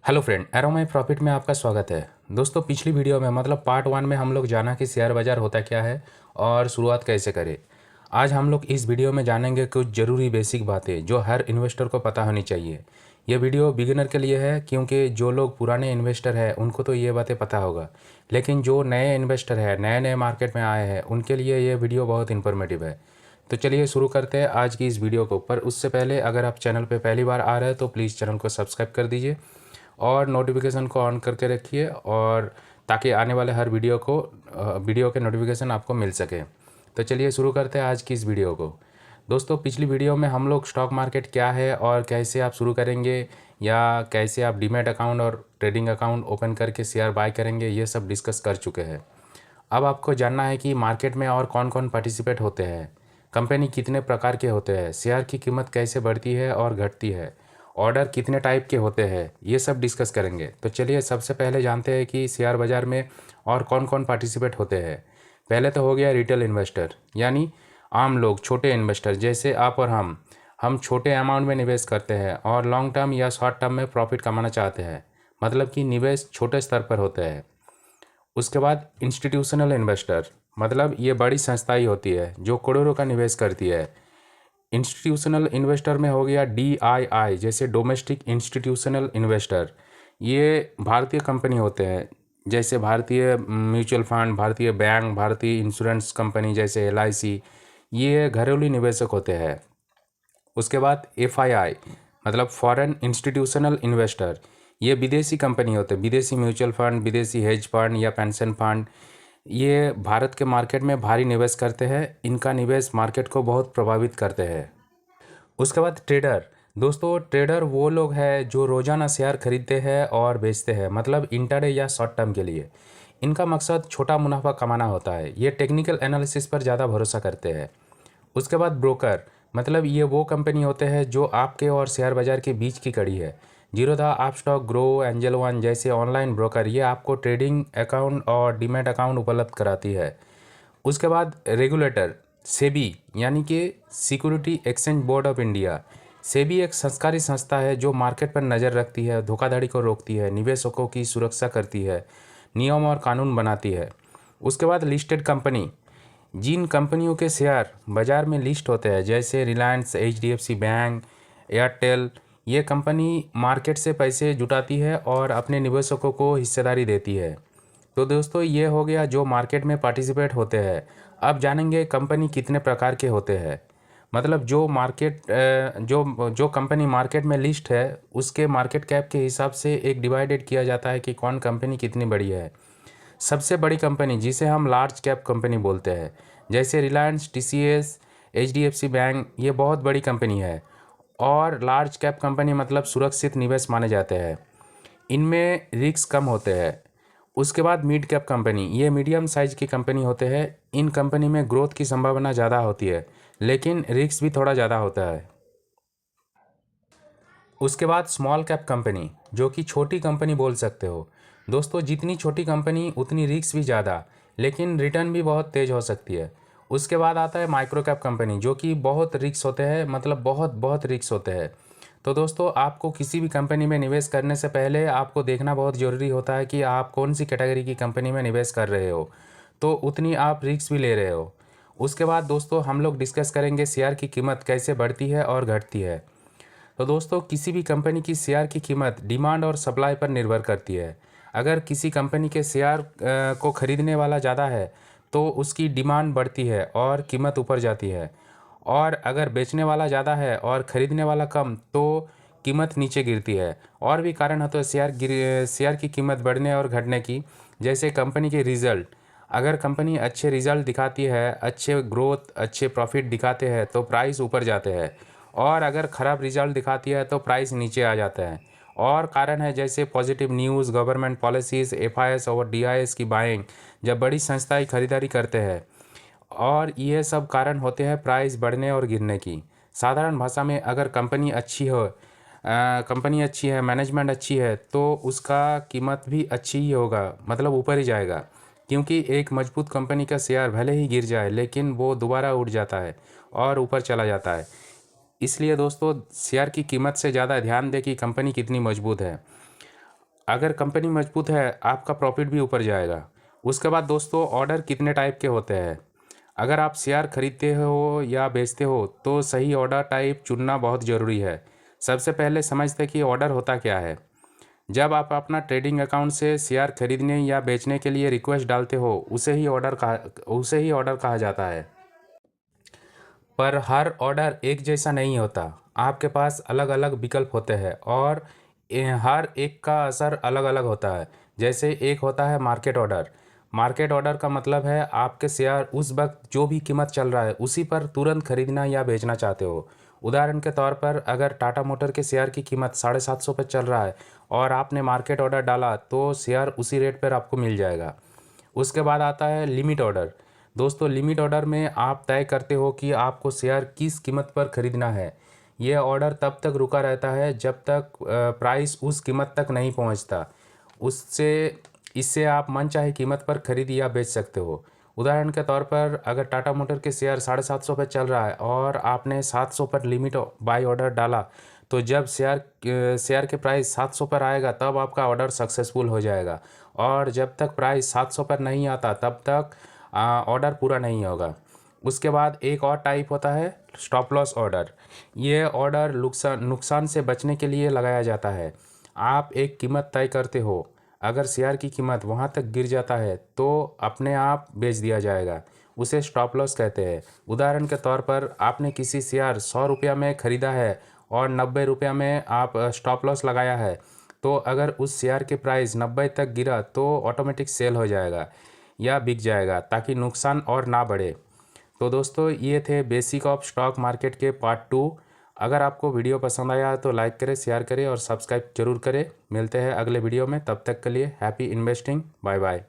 Hello friend, arrow my profit में आपका स्वागत है। दोस्तों, पिछली वीडियो में मतलब पार्ट 1 में हम लोग जाना कि शेयर बाज़ार होता क्या है और शुरुआत कैसे करें। आज हम लोग इस वीडियो में जानेंगे कुछ ज़रूरी बेसिक बातें जो हर इन्वेस्टर को पता होनी चाहिए। ये वीडियो बिगिनर के लिए है क्योंकि जो लोग पुराने इन्वेस्टर हैं उनको तो ये बातें पता होगा, लेकिन जो नए इन्वेस्टर हैं, नए नए मार्केट में आए हैं, उनके लिए ये वीडियो बहुत इन्फॉर्मेटिव है। तो चलिए शुरू करते हैं आज की इस वीडियो को। पर उससे पहले अगर आप चैनल पर पहली बार आ रहे हैं तो प्लीज़ चैनल को सब्सक्राइब कर दीजिए और नोटिफिकेशन को ऑन करके रखिए, और ताकि आने वाले हर वीडियो के नोटिफिकेशन आपको मिल सके। तो चलिए शुरू करते हैं आज की इस वीडियो को। दोस्तों, पिछली वीडियो में हम लोग स्टॉक मार्केट क्या है और कैसे आप शुरू करेंगे या कैसे आप डीमैट अकाउंट और ट्रेडिंग अकाउंट ओपन करके शेयर बाय करेंगे, ये सब डिस्कस कर चुके हैं। अब आपको जानना है कि मार्केट में और कौन कौन पार्टिसिपेट होते हैं, कंपनी कितने प्रकार के होते हैं, शेयर की कीमत कैसे बढ़ती है और घटती है, ऑर्डर कितने टाइप के होते हैं, ये सब डिस्कस करेंगे। तो चलिए सबसे पहले जानते हैं कि शेयर बाज़ार में और कौन कौन पार्टिसिपेट होते हैं। पहले तो हो गया रिटेल इन्वेस्टर, यानी आम लोग, छोटे इन्वेस्टर जैसे आप और हम छोटे अमाउंट में निवेश करते हैं और लॉन्ग टर्म या शॉर्ट टर्म में प्रॉफिट कमाना चाहते हैं, मतलब कि निवेश छोटे स्तर पर होते हैं। उसके बाद इंस्टीट्यूशनल इन्वेस्टर, मतलब ये बड़ी संस्थाई होती है जो करोड़ों का निवेश करती है। इंस्टीट्यूशनल इन्वेस्टर में हो गया DII, जैसे डोमेस्टिक इंस्टीट्यूशनल इन्वेस्टर। ये भारतीय कंपनी होते हैं, जैसे भारतीय म्यूचुअल फंड, भारतीय बैंक, भारतीय इंश्योरेंस कंपनी जैसे LIC। ये घरेलू निवेशक होते हैं। उसके बाद FII, मतलब फॉरेन इंस्टीट्यूशनल इन्वेस्टर। ये विदेशी कंपनी होते हैं, विदेशी म्यूचुअल फंड, विदेशी हेज फंड या पेंशन फंड। ये भारत के मार्केट में भारी निवेश करते हैं। इनका निवेश मार्केट को बहुत प्रभावित करते हैं। उसके बाद ट्रेडर। दोस्तों, ट्रेडर वो लोग हैं जो रोज़ाना शेयर खरीदते हैं और बेचते हैं, मतलब इंटरडे या शॉर्ट टर्म के लिए। इनका मकसद छोटा मुनाफा कमाना होता है। ये टेक्निकल एनालिसिस पर ज़्यादा भरोसा करते हैं। उसके बाद ब्रोकर, मतलब ये वो कंपनी होते हैं जो आपके और शेयर बाज़ार के बीच की कड़ी है। Zerodha, Upstox, grow, angel one जैसे ऑनलाइन ब्रोकर ये आपको ट्रेडिंग अकाउंट और डीमैट अकाउंट उपलब्ध कराती है। उसके बाद रेगुलेटर, सेबी, यानी कि security exchange board of India. SEBI एक सरकारी संस्था है जो मार्केट पर नज़र रखती है, धोखाधड़ी को रोकती है, निवेशकों की सुरक्षा करती है, नियम और कानून बनाती है। उसके बाद लिस्टेड कंपनी, जिन कंपनियों के शेयर बाज़ार में लिस्ट होते हैं जैसे रिलायंस, HDFC बैंक, एयरटेल। ये कंपनी मार्केट से पैसे जुटाती है और अपने निवेशकों को हिस्सेदारी देती है। तो दोस्तों, ये हो गया जो मार्केट में पार्टिसिपेट होते हैं। अब जानेंगे कंपनी कितने प्रकार के होते हैं। मतलब जो कंपनी मार्केट में लिस्ट है उसके मार्केट कैप के हिसाब से एक डिवाइडेड किया जाता है कि कौन कंपनी कितनी बड़ी है। सबसे बड़ी कंपनी जिसे हम लार्ज कैप कंपनी बोलते हैं, जैसे रिलायंस, TCS, HDFC बैंक, ये बहुत बड़ी कंपनी है और लार्ज कैप कंपनी मतलब सुरक्षित निवेश माने जाते हैं। इनमें रिस्क कम होते हैं। उसके बाद मिड कैप कंपनी, ये मीडियम साइज की कंपनी होते हैं। इन कंपनी में ग्रोथ की संभावना ज़्यादा होती है, लेकिन रिस्क भी थोड़ा ज़्यादा होता है। उसके बाद स्मॉल कैप कंपनी, जो कि छोटी कंपनी बोल सकते हो। दोस्तों, जितनी छोटी कंपनी उतनी रिस्क भी ज़्यादा, लेकिन रिटर्न भी बहुत तेज़ हो सकती है। उसके बाद आता है माइक्रो कैप कंपनी, जो कि बहुत रिस्क होते हैं, मतलब बहुत बहुत रिस्क होते हैं। तो दोस्तों, आपको किसी भी कंपनी में निवेश करने से पहले आपको देखना बहुत ज़रूरी होता है कि आप कौन सी कैटेगरी की कंपनी में निवेश कर रहे हो, तो उतनी आप रिस्क भी ले रहे हो। उसके बाद दोस्तों, हम लोग डिस्कस करेंगे शेयर की कीमत कैसे बढ़ती है और घटती है। तो दोस्तों, किसी भी कंपनी की शेयर की कीमत डिमांड और सप्लाई पर निर्भर करती है। अगर किसी कंपनी के शेयर को खरीदने वाला ज़्यादा है तो उसकी डिमांड बढ़ती है और कीमत ऊपर जाती है, और अगर बेचने वाला ज़्यादा है और ख़रीदने वाला कम तो कीमत नीचे गिरती है। और भी कारण होते हैं शेयर की कीमत बढ़ने और घटने की, जैसे कंपनी के रिज़ल्ट। अगर कंपनी अच्छे रिज़ल्ट दिखाती है, अच्छे ग्रोथ, अच्छे प्रॉफिट दिखाते हैं तो प्राइस ऊपर जाते हैं, और अगर ख़राब रिज़ल्ट दिखाती है तो प्राइस नीचे आ जाता है। और कारण है जैसे positive news, government policies, FIS और DIS की बाइंग, जब बड़ी संस्थाएं खरीदारी करते हैं, और ये सब कारण होते हैं प्राइस बढ़ने और गिरने की। साधारण भाषा में, अगर कंपनी अच्छी है, मैनेजमेंट अच्छी है, तो उसका कीमत भी अच्छी ही होगा, मतलब ऊपर ही जाएगा। क्योंकि एक मजबूत कंपनी का शेयर भले ही गिर जाए लेकिन वो दोबारा उठ जाता है और ऊपर चला जाता है। इसलिए दोस्तों, शेयर की कीमत से ज़्यादा ध्यान दें कि कंपनी कितनी मजबूत है। अगर कंपनी मजबूत है आपका प्रॉफिट भी ऊपर जाएगा। उसके बाद दोस्तों ऑर्डर कितने टाइप के होते हैं। अगर आप शेयर खरीदते हो या बेचते हो तो सही ऑर्डर टाइप चुनना बहुत ज़रूरी है। सबसे पहले समझते कि ऑर्डर होता क्या है। जब आप अपना ट्रेडिंग अकाउंट से शेयर खरीदने या बेचने के लिए रिक्वेस्ट डालते हो उसे ही ऑर्डर कहा जाता है। पर हर ऑर्डर एक जैसा नहीं होता। आपके पास अलग अलग विकल्प होते हैं और हर एक का असर अलग अलग होता है। जैसे एक होता है मार्केट ऑर्डर। मार्केट ऑर्डर का मतलब है आपके शेयर उस वक्त जो भी कीमत चल रहा है उसी पर तुरंत खरीदना या बेचना चाहते हो। उदाहरण के तौर पर अगर टाटा मोटर के शेयर की कीमत 750 पर चल रहा है और आपने मार्केट ऑर्डर डाला तो शेयर उसी रेट पर आपको मिल जाएगा। उसके बाद आता है लिमिट ऑर्डर। दोस्तों लिमिट ऑर्डर में आप तय करते हो कि आपको शेयर किस कीमत पर खरीदना है। यह ऑर्डर तब तक रुका रहता है जब तक प्राइस उस कीमत तक नहीं पहुंचता। उससे इससे आप मनचाही कीमत पर खरीद या बेच सकते हो। उदाहरण के तौर पर अगर टाटा मोटर के शेयर 750 पर चल रहा है और आपने 700 पर लिमिट बाई ऑर्डर डाला तो जब शेयर के प्राइस 700 पर आएगा तब आपका ऑर्डर सक्सेसफुल हो जाएगा और जब तक प्राइस 700 पर नहीं आता तब तक ऑर्डर पूरा नहीं होगा। उसके बाद एक और टाइप होता है स्टॉप लॉस ऑर्डर। ये ऑर्डर नुकसान से बचने के लिए लगाया जाता है। आप एक कीमत तय करते हो, अगर शेयर की कीमत वहाँ तक गिर जाता है तो अपने आप बेच दिया जाएगा। उसे स्टॉप लॉस कहते हैं। उदाहरण के तौर पर आपने किसी शेयर 100 रुपया में ख़रीदा है और 90 रुपया में आप स्टॉप लॉस लगाया है तो अगर उस शेयर के प्राइस 90 तक गिरा तो ऑटोमेटिक सेल हो जाएगा या बिक जाएगा ताकि नुकसान और ना बढ़े। तो दोस्तों ये थे बेसिक ऑफ स्टॉक मार्केट के पार्ट 2। अगर आपको वीडियो पसंद आया तो लाइक करें, शेयर करें और सब्सक्राइब जरूर करें। मिलते हैं अगले वीडियो में, तब तक के लिए हैप्पी इन्वेस्टिंग। Bye bye.